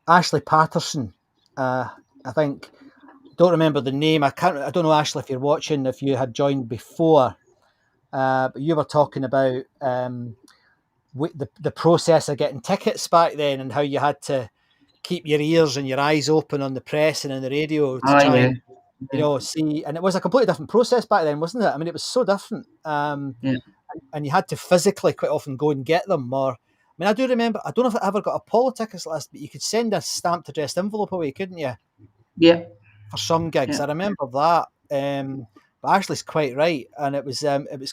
Ashley Patterson, I think, don't remember the name. I don't know, Ashley, if you're watching, if you had joined before, but you were talking about the process of getting tickets back then, and how you had to keep your ears and your eyes open on the press and on the radio to try and see. And it was a completely different process back then, wasn't it? I mean, it was so different. And you had to physically quite often go and get them. Or, I mean, I do remember, I don't know if I ever got a Apollo tickets list, but you could send a stamped addressed envelope away, couldn't you? Yeah. For some gigs, I remember that. But Ashley's quite right, and it was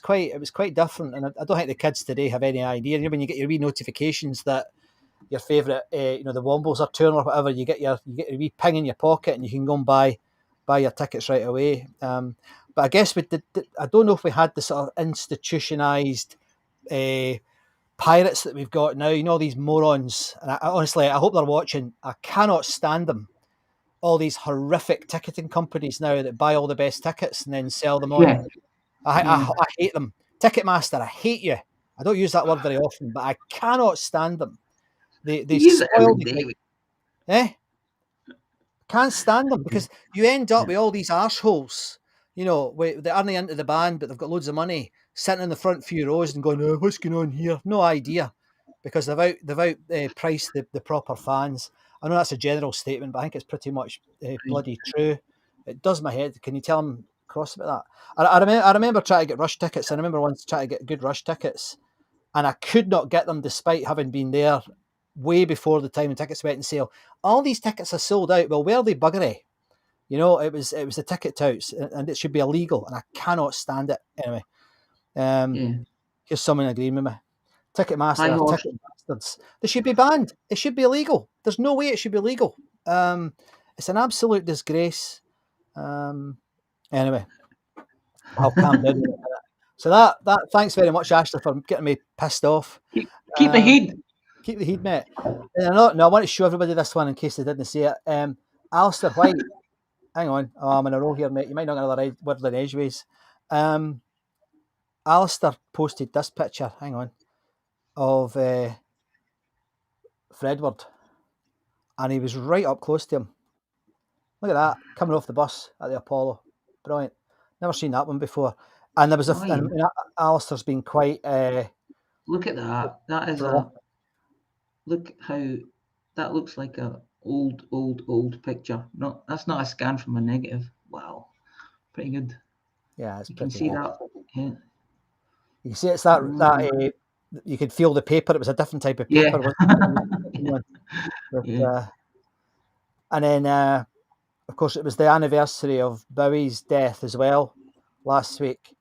quite different. And I don't think the kids today have any idea. When you get your wee notifications that your favourite, the Wombles are touring or whatever, you get your wee ping in your pocket, and you can go and buy your tickets right away. But I guess we did. I don't know if we had the sort of institutionalised pirates that we've got now. These morons. And honestly, I hope they're watching. I cannot stand them. all these horrific ticketing companies now that buy all the best tickets and then sell them on. Yeah. I hate them. Ticketmaster, I hate you. I don't use that word very often, but I cannot stand them. They use it spoil every the day. gig. Can't stand them because you end up with all these arseholes, you know, they aren't into the band, but they've got loads of money, sitting in the front few rows and going, oh, what's going on here? No idea, because they've out priced the proper fans. I know that's a general statement, but I think it's pretty much bloody true. It does my head. Can you tell them cross about that? I remember trying to get Rush tickets. I remember once trying to get good Rush tickets, and I could not get them despite having been there way before the time the tickets went on sale. All these tickets are sold out. Well, where are they buggery? You know, it was the ticket touts, and it should be illegal, and I cannot stand it. Anyway, here's someone agreeing with me. Ticketmaster are ticket bastards. They should be banned. It should be illegal. There's no way it should be legal. It's an absolute disgrace. Anyway, I'll calm down. So that thanks very much, Ashley, for getting me pissed off. Keep the heat. Keep the heat, mate. And I want to show everybody this one in case they didn't see it. Alistair White. Hang on. Oh, I'm in a row here, mate. You might not get another word in edgeways. Alistair posted this picture, hang on, of Fredward. And he was right up close to him. Look at that, coming off the bus at the Apollo. Brilliant. Never seen that one before. And there was Alistair's been quite... look at that. That is look how... That looks like a old picture. No, that's not a scan from a negative. Wow. Pretty good. Yeah, it's you can see that. Yeah. You can see it's that you could feel the paper. It was a different type of paper. Yeah. And then, of course, it was the anniversary of Bowie's death as well last week,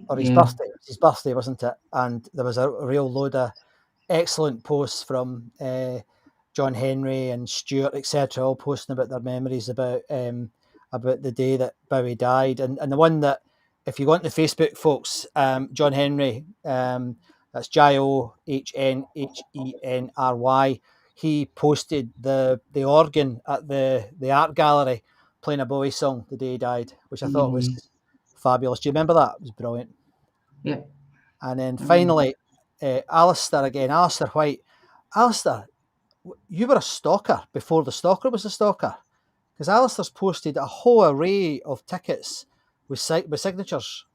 or his birthday. It was his birthday, wasn't it? And there was a real load of excellent posts from John Henry and Stuart, etc., all posting about their memories about the day that Bowie died. And the one that, if you go onto Facebook, folks, John Henry, that's JOHNHENRY, he posted the organ at the art gallery playing a Bowie song the day he died, which I thought was fabulous. Do you remember that? It was brilliant. Yeah. And then finally, Alistair White. Alistair, you were a stalker before the stalker was a stalker, because Alistair's posted a whole array of tickets with signatures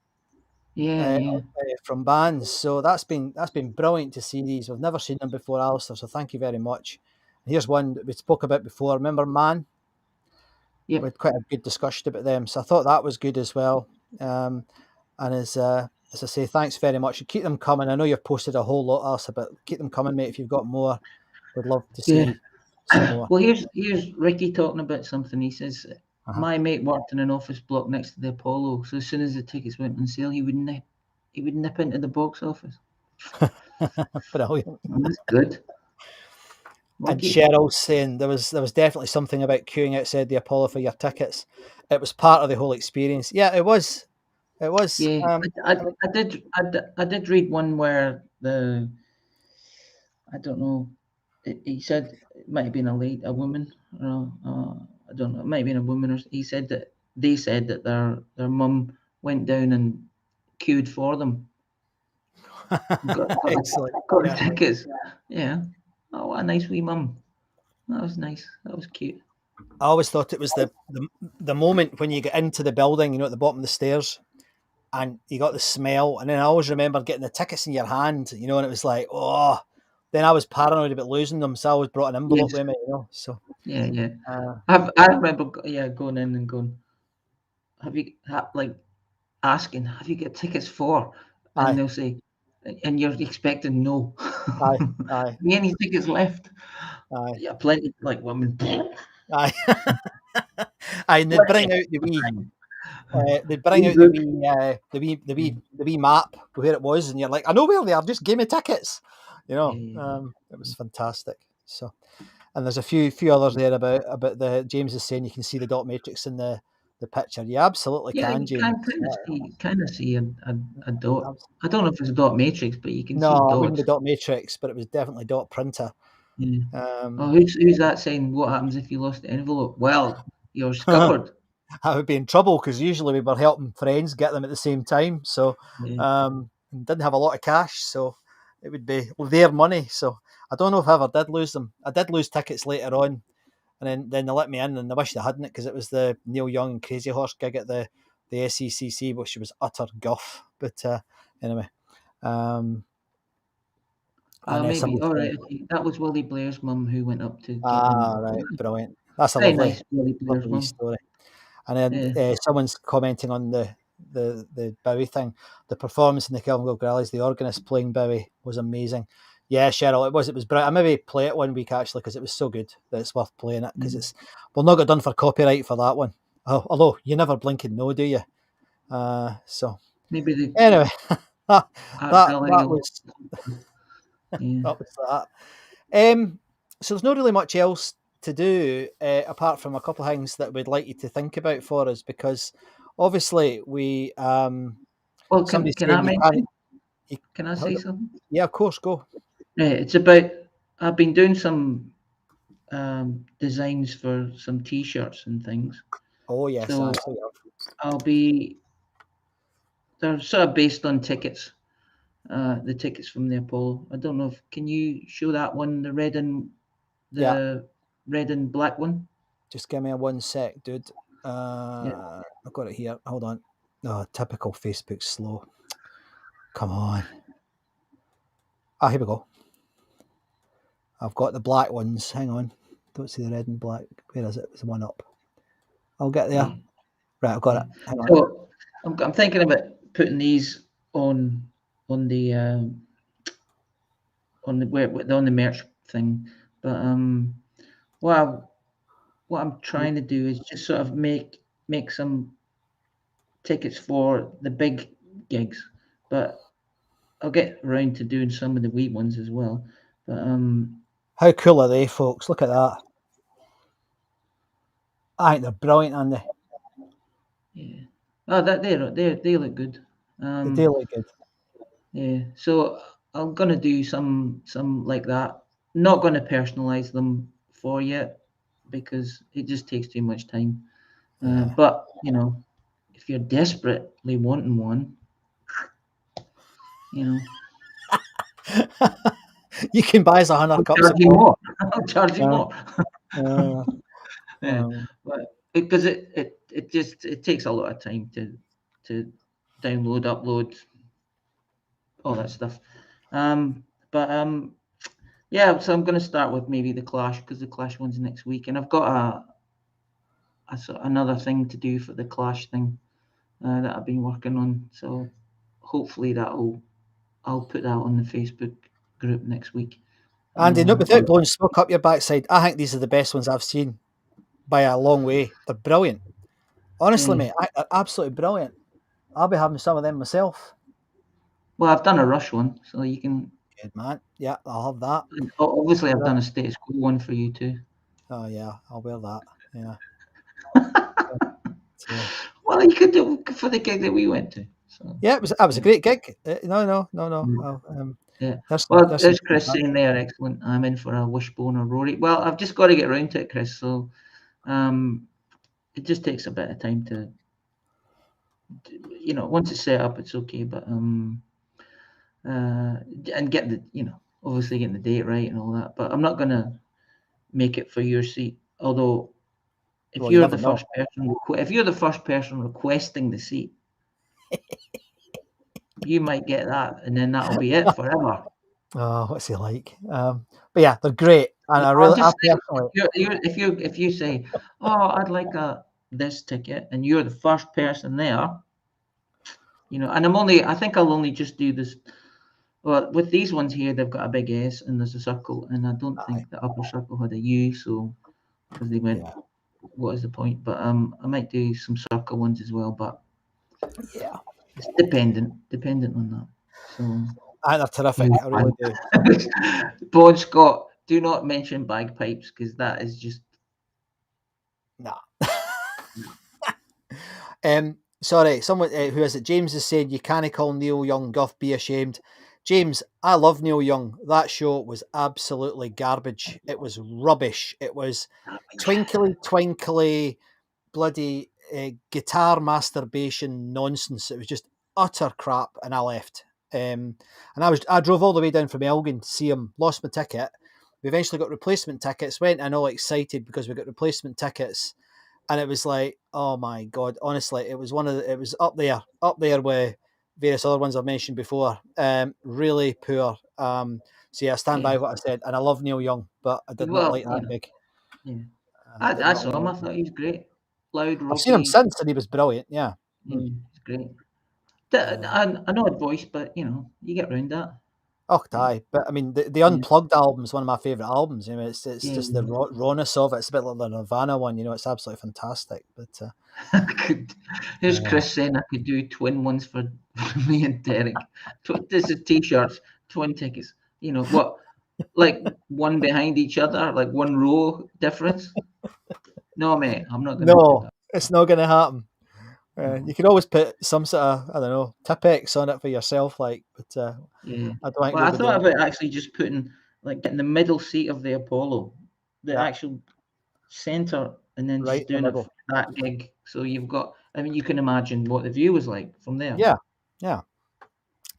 from bands. So that's been brilliant to see these. We've never seen them before, Alistair, so thank you very much. And here's one that we spoke about before. Remember Man? Yeah. We had quite a good discussion about them, so I thought that was good as well. And as I say, thanks very much. And keep them coming. I know you've posted a whole lot, Alistair, but keep them coming, mate. If you've got more, we'd love to see some more. Well, here's Ricky talking about something. He says, my mate worked in an office block next to the Apollo, so as soon as the tickets went on sale, he would nip into the box office. Brilliant. That's good. And Cheryl's saying there was definitely something about queuing outside the Apollo for your tickets. It was part of the whole experience. Yeah, it was. It was. Yeah, I did read one where I don't know. He said it might have been a woman. I don't know. It might have been a woman. Or he said that they said that their mum went down and queued for them. Excellent. Got tickets. Yeah. Oh, what a nice wee mum. That was nice. That was cute. I always thought it was the moment when you get into the building, you know, at the bottom of the stairs, and you got the smell. And then I always remember getting the tickets in your hand, you know, and it was like, oh. Then I was paranoid about losing them, so I always brought an envelope with me, you know. So yeah. I remember going in and going, asking, have you got tickets for? And they'll say, and you're expecting no. Aye. Any tickets left? Aye. Yeah, plenty. Like women. Aye. And they'd bring out the wee. They'd bring out the wee map where it was, and you're like, I know where they are. Just give me tickets. You know, it was fantastic. So, and there's a few others there about the James is saying you can see the dot matrix in the picture. You absolutely can, James. You kind of see a dot. I don't know if it's a dot matrix, but you can see dots. No, it wouldn't be dot matrix, but it was definitely dot printer. Yeah. Who's that saying? What happens if you lost the envelope? Well, you're scuppered. I would be in trouble because usually we were helping friends get them at the same time. So didn't have a lot of cash, so it would be their money. So I don't know if I ever did lose them. I did lose tickets later on, and then they let me in, and I wish they hadn't, because it was the Neil Young and Crazy Horse gig at the SECC, which was utter guff. But anyway, maybe. All right. Okay. That was Willie Blair's mum who went up to get them. right, brilliant. That's a Very lovely, nice, Willie Blair's lovely mum. story. And then someone's commenting on the Bowie thing. The performance in the Kelvin Grallies, the organist playing Bowie was amazing. Yeah, Cheryl, it was brilliant. I maybe play it one week actually, because it was so good that it's worth playing it, because we'll not get done for copyright for that one. Although you never blinking know, do you? So maybe anyway, that was yeah. that was that. So there's not really much else to do apart from a couple of things that we'd like you to think about for us, because obviously we well, can I mention? Can I say something? Yeah, of course, go. It's about, I've been doing some designs for some T-shirts and things. Oh yes, so they're sort of based on tickets, the tickets from the Apollo. I don't know if, can you show that one, the red and black one? Just give me a 1 sec, dude. I've got it here. Hold on. Oh, typical Facebook slow. Come on. Here we go. I've got the black ones. Hang on. Don't see the red and black. Where is it? It's the one up. I'll get there. Right, I've got it. Hang on. So I'm thinking about putting these on the merch thing, but what I'm trying to do is just sort of make some tickets for the big gigs, but I'll get around to doing some of the wee ones as well. But how cool are they, folks? Look at that. I think they're brilliant, aren't they? Yeah. Oh, they look good. They do look good. Yeah. So I'm gonna do some like that. Not gonna personalize them for yet, because it just takes too much time. But if you're desperately wanting one, you can buy us 100 cups of more. I'll charge you more. But because it takes a lot of time to download, upload, all that stuff. So I'm going to start with maybe the Clash, because the Clash one's next week, and I've got another thing to do for the Clash thing that I've been working on. So hopefully I'll put that on the Facebook group next week. Andy, without blowing smoke up your backside, I think these are the best ones I've seen by a long way. They're brilliant. Honestly, mate, they're absolutely brilliant. I'll be having some of them myself. Well, I've done a Rush one, so you can. Good man. Yeah, I'll have that. And obviously, I've done a Status Quo one for you too. Oh yeah, I'll wear that. Yeah. Well, you could do it for the gig that we went to. So. Yeah, it was a great gig. No. Yeah. There's Chris saying there, excellent. I'm in for a Wishbone or Rory. Well, I've just got to get round to it, Chris. So, it just takes a bit of time to, once it's set up, it's okay. But and getting obviously getting the date right and all that. But I'm not gonna make it for your seat. Although, if you're the first person requesting the seat, you might get that, and then that'll be it forever. Oh, what's he like? But yeah, they're great, and if you say, "Oh, I'd like this ticket," and you're the first person there, and I think I'll only just do this. Well, with these ones here, they've got a big S and there's a circle, and I don't think the upper circle had a U, so because they went, what is the point? But I might do some circle ones as well, but yeah, it's dependent on that. So they're terrific. I really do. Bon Scott, do not mention bagpipes, because that is just Sorry, someone who is it? James is saying you can't call Neil Young guff. Be ashamed. James, I love Neil Young. That show was absolutely garbage. It was rubbish. It was twinkly, bloody guitar masturbation nonsense. It was just utter crap, and I left. And I drove all the way down from Elgin to see him. Lost my ticket. We eventually got replacement tickets. Went and all excited because we got replacement tickets, and it was like, oh my god! Honestly, it was it was up there with various other ones I've mentioned before. Really poor. So yeah, I stand by what I said, and I love Neil Young, but I did not like that gig. Yeah. Did I not saw him. I like thought it. he was great. Loud, I've seen him rocky. since, and he was brilliant. Yeah. Yeah, he's great. An odd voice, but you get round that. Oh, die. But I mean, the Unplugged album is one of my favourite albums. You know, it's just the rawness of it. It's a bit like the Nirvana one. You know, it's absolutely fantastic. But Here's Chris saying I could do twin ones for me and Derek. This is t-shirts, twin tickets. You know what? Like one behind each other, like one row difference. No, mate, I'm not going to do that. It's not going to happen. You could always put some sort of, I don't know, Tipex on it for yourself, like. But I don't think. Well, I thought about actually just putting getting the middle seat of the Apollo, the actual center, and then just doing it for that gig. So you've got. I mean, you can imagine what the view was like from there. Yeah.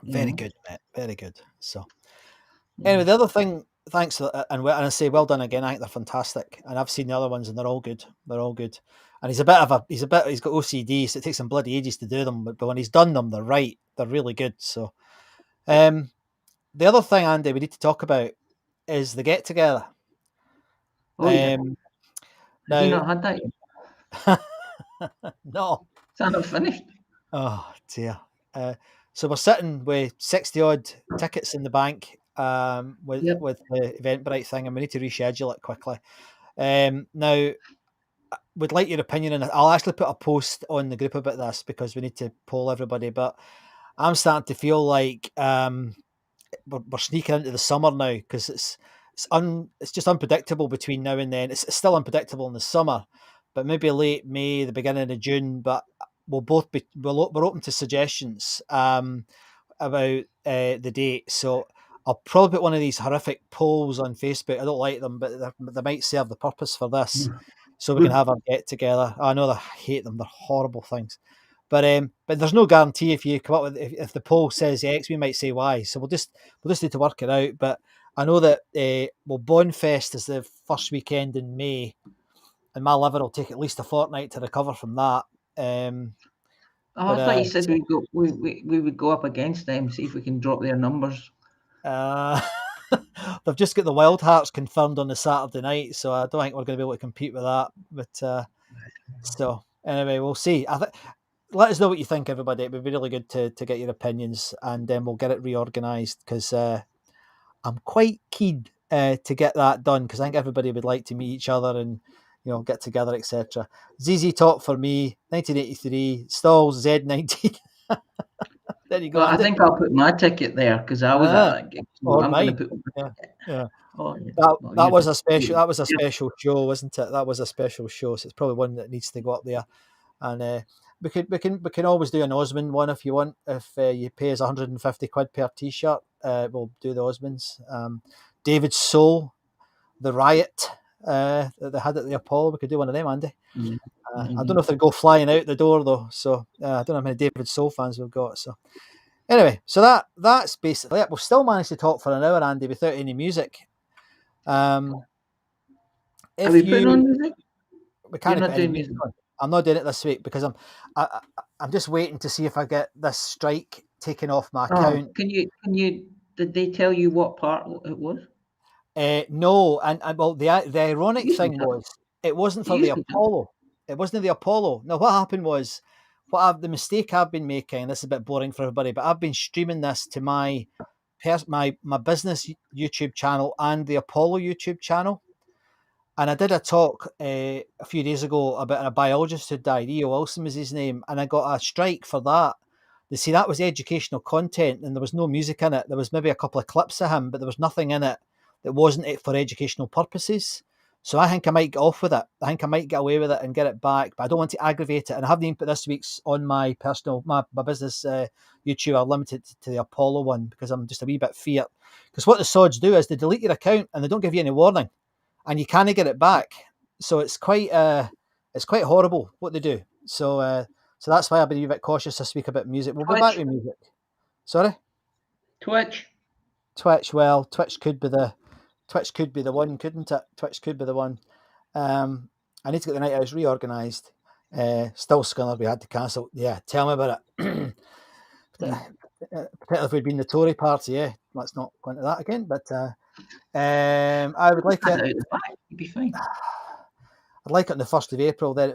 Very good, mate. Very good. So, anyway, the other thing. Thanks, and I say well done again. I think they're fantastic, and I've seen the other ones, and they're all good. And he's got OCD, so it takes him bloody ages to do them. But when he's done them, they're right. They're really good. So, the other thing, Andy, we need to talk about is the get together. Oh yeah. Now, have you not had that yet? No. Is that not finished? Oh dear. So we're sitting with 60 odd tickets in the bank. With the Eventbrite thing, and we need to reschedule it quickly. Now, would like your opinion, and I'll actually put a post on the group about this because we need to poll everybody. But I'm starting to feel like we're sneaking into the summer now because it's just unpredictable between now and then. It's still unpredictable in the summer, but maybe late May, the beginning of June. But we're open to suggestions about the date. So I'll probably put one of these horrific polls on Facebook. I don't like them, but they might serve the purpose for this. So we can have a get together. I know I hate them; they're horrible things. But there's no guarantee if you come up with if the poll says X, we might say Y. So we'll just need to work it out. But I know that Bonfest is the first weekend in May, and my liver will take at least a fortnight to recover from that. I thought you said we would go up against them, see if we can drop their numbers. They've just got the Wild Hearts confirmed on the Saturday night, so I don't think we're going to be able to compete with that. But so anyway, we'll see. Let us know what you think, everybody. It would be really good to get your opinions, and then we'll get it reorganised because I'm quite keen to get that done because I think everybody would like to meet each other and get together, etc. ZZ Top for me, 1983, Stalls Z19. There you go. Well, I think I'll put my ticket there because I was at that gig. So I'm going to put. Yeah. Oh, yeah. That was a special. That was a special show, wasn't it? That was a special show. So it's probably one that needs to go up there. And we can always do an Osmond one if you want. If you pay us 150 quid per T-shirt, we'll do the Osmonds. David Soul, the Riot that they had at the Apollo. We could do one of them, Andy. I don't know if they'll go flying out the door though. So I don't know how many David Soul fans we've got. So anyway, so that's basically it. We've still managed to talk for an hour, Andy, without any music. Are we putting on music? We can't put any music on. I'm not doing it this week because I'm just waiting to see if I get this strike taken off my account. Can you? Did they tell you what part it was? No, and well, the ironic thing was it wasn't for the Apollo. It wasn't the Apollo. No, what happened was the mistake I've been making. This is a bit boring for everybody, but I've been streaming this to my business YouTube channel and the Apollo YouTube channel. And I did a talk a few days ago about a biologist who died. E.O. Wilson was his name, and I got a strike for that. You see, that was educational content, and there was no music in it. There was maybe a couple of clips of him, but there was nothing in it that wasn't for educational purposes. So I think I might get off with it. I think I might get away with it and get it back, but I don't want to aggravate it. And I haven't even put this week's on my business YouTube. I've limited it to the Apollo one because I'm just a wee bit feared. Because what the sods do is they delete your account and they don't give you any warning, and you can't get it back. So it's quite it's quite horrible what they do. So that's why I've been a bit cautious this week about music. We'll be back with music. Sorry? Twitch. Well, Twitch could be the one, couldn't it? Twitch could be the one. I need to get the night house reorganised. Still Scunner, we had to cancel. Yeah, tell me about it. Particularly if we'd been the Tory party, yeah. Let's not go into that again. But I would like it. You'd be fine. I'd like it on the 1st of April. Then,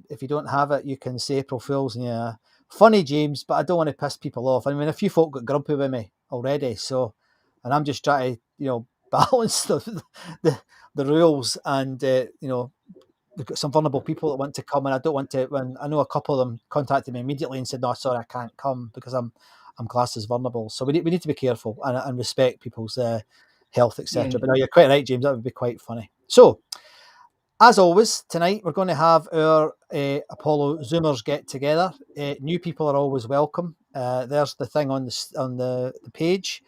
if you don't have it, you can say April Fools. And yeah, funny, James, but I don't want to piss people off. I mean, a few folk got grumpy with me already, and I'm just trying to, balance the rules, and we've got some vulnerable people that want to come, and I don't want to. When I know a couple of them contacted me immediately and said, "No, sorry, I can't come because I'm classed as vulnerable." So we need to be careful and respect people's health, etc. Yeah. But no, you're quite right, James. That would be quite funny. So, as always, tonight we're going to have our Apollo Zoomers get together. New people are always welcome. There's the thing on the page,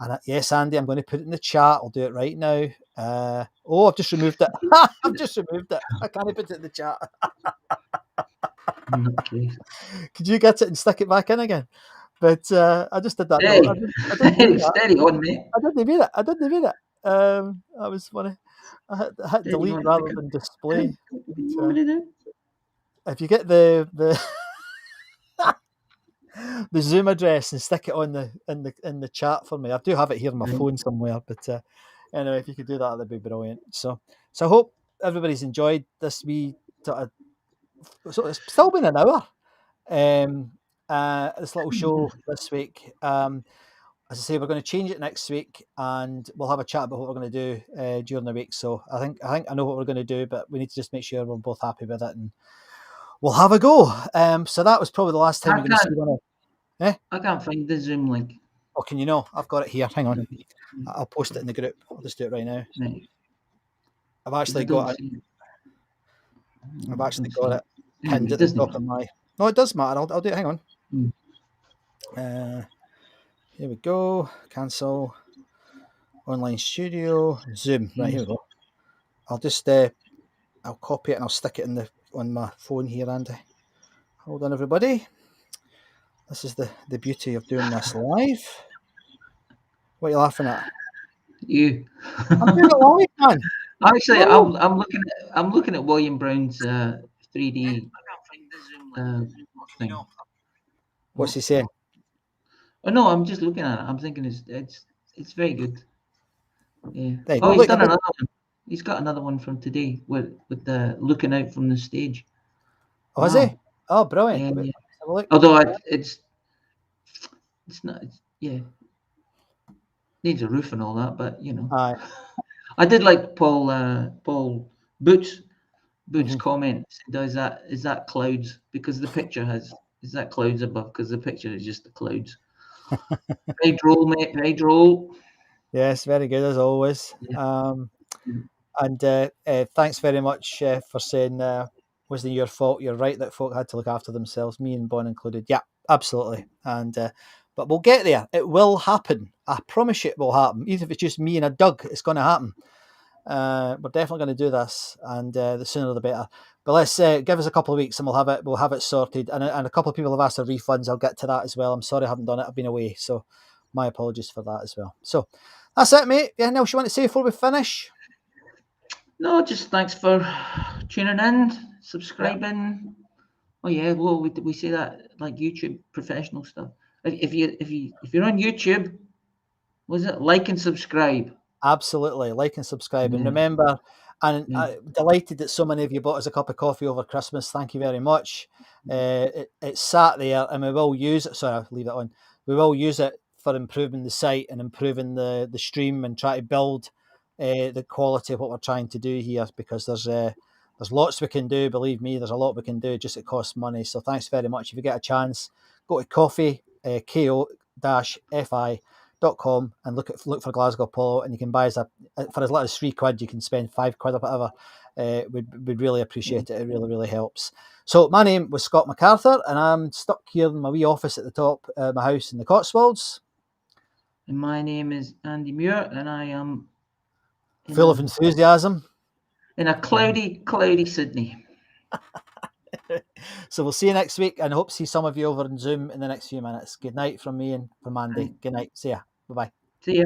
and yes, Andy, I'm going to put it in the chat. I'll do it right now. I've just removed it. I've just removed it. I can't put it in the chat. Could you get it and stick it back in again? But I just did that. Hey, I didn't steady on, mate. I didn't mean it. That was funny. I hit delete rather than display. If you get the the Zoom address and stick it on in the chat for me, I do have it here on my phone somewhere. But anyway, if you could do that, that'd be brilliant. So I hope everybody's enjoyed this wee. So it's still been an hour. This little show this week. As I say, we're going to change it next week, and we'll have a chat about what we're going to do during the week. So I think I know what we're going to do, but we need to just make sure we're both happy with it, and we'll have a go. So that was probably the last time you're going to see one. I can't find the Zoom link. Oh, can you know? I've got it here. Hang on. I'll post it in the group. I'll just do it right now. Right. I've actually got it. Pinned at the top of my. No, it does matter. I'll do it. Hang on. Here we go. Cancel. Online studio. Zoom. Right, here we go. I'll just I'll copy it and I'll stick it on my phone here, Andy. Hold on, everybody. This is the beauty of doing this live. What are you laughing at? You. I'm doing it live, man. Actually, I'm looking at William Brown's 3D thing. What's he saying? Oh no, I'm just looking at it. I'm thinking it's very good. Yeah. Hey, he's done another one. He's got another one from today with the looking out from the stage. Oh, is he? Oh, brilliant. Yeah. Although it's not. Needs a roof and all that, but Aye. I did like Paul Boots' comment. Is that clouds? Because the picture is that clouds above? Because the picture is just the clouds. Very droll, mate. Very droll. Yes, very good as always. Yeah. And thanks very much for saying wasn't your fault. You're right that folk had to look after themselves, me and Bon included. Yeah, absolutely. And but we'll get there. It will happen. I promise you it will happen. Even if it's just me and a Doug, it's going to happen. We're definitely going to do this, and the sooner the better. But let's give us a couple of weeks, and we'll have it sorted. And a couple of people have asked for refunds. I'll get to that as well. I'm sorry I haven't done it. I've been away, so my apologies for that as well. So that's it, mate. Anything else you want to say before we finish? No, just thanks for tuning in, subscribing. Yeah. Oh yeah, well we say that like YouTube professional stuff. If you're on YouTube, was it like and subscribe? Absolutely, like and subscribe, and remember. And I'm delighted that so many of you bought us a cup of coffee over Christmas. Thank you very much. It sat there, and we will use it. Sorry, I'll leave that on. We will use it for improving the site and improving the stream and try to build the quality of what we're trying to do here, because there's lots we can do. Believe me, there's a lot we can do. Just it costs money. So thanks very much. If you get a chance, go to coffee ko-fi.com and look for Glasgow Apollo, and you can buy us for as little as £3. You can spend £5 or whatever. We'd really appreciate it. It really, really helps. So my name was Scott MacArthur, and I'm stuck here in my wee office at the top of my house in the Cotswolds. And my name is Andy Muir, and I am full of enthusiasm in a cloudy Sydney. So we'll see you next week, and I hope to see some of you over on Zoom in the next few minutes. Good night from me and from Andy. Good night. See ya. Bye-bye. See ya.